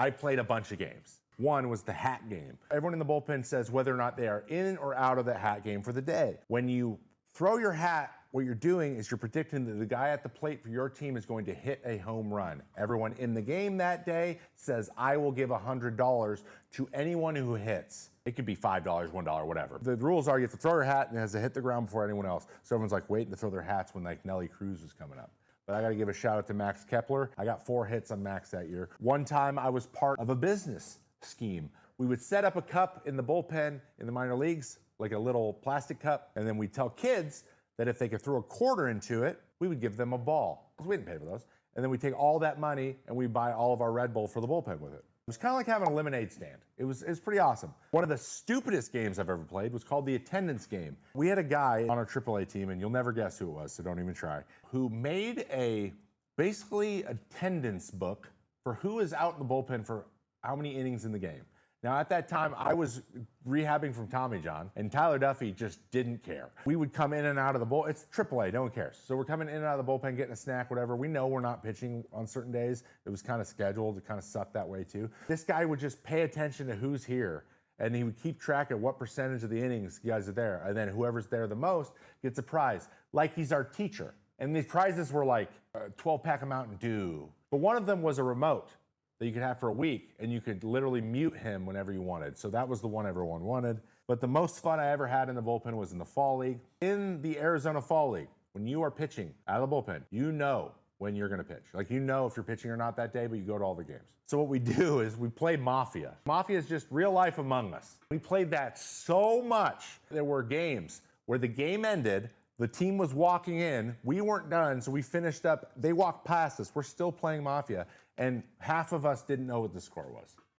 I played a bunch of games. One was the hat game. Everyone in the bullpen says whether or not they are in or out of the hat game for the day. When you throw your hat, what you're doing is you're predicting that the guy at the plate for your team is going to hit a home run. Everyone in the game that day says, I will give $100 to anyone who hits. It could be $5, $1, whatever. The rules are you have to throw your hat and it has to hit the ground before anyone else. So everyone's like waiting to throw their hats when like Nelly Cruz was coming up. But I got to give a shout out to Max Kepler. I got 4 hits on Max that year. One time I was part of a business scheme. We would set up a cup in the bullpen in the minor leagues, like a little plastic cup, and then we'd tell kids that if they could throw a quarter into it, we would give them a ball, because we didn't pay for those. And then we take all that money and we buy all of our Red Bull for the bullpen with it. It was kind of like having a lemonade stand. It was pretty awesome. One of the stupidest games I've ever played was called the attendance game. We had a guy on our AAA team, and you'll never guess who it was, so don't even try, who made basically attendance book for who is out in the bullpen for how many innings in the game. Now, at that time, I was rehabbing from Tommy John, and Tyler Duffy just didn't care. We would come in and out of the bullpen. It's AAA, no one cares. So we're coming in and out of the bullpen, getting a snack, whatever. We know we're not pitching on certain days. It was kind of scheduled. It kind of sucked that way, too. This guy would just pay attention to who's here, and he would keep track of what percentage of the innings guys are there. And then whoever's there the most gets a prize, like he's our teacher. And these prizes were like a 12-pack of Mountain Dew. But one of them was a remote that you could have for a week, and you could literally mute him whenever you wanted. So that was the one everyone wanted. But the most fun I ever had in the bullpen was in the Fall League. In the Arizona Fall League, when you are pitching out of the bullpen, you know when you're gonna pitch. Like, you know if you're pitching or not that day, but you go to all the games. So what we do is we play Mafia. Mafia is just real life Among Us. We played that so much. There were games where the game ended, the team was walking in, we weren't done, so we finished up, they walked past us, we're still playing Mafia, and half of us didn't know what the score was.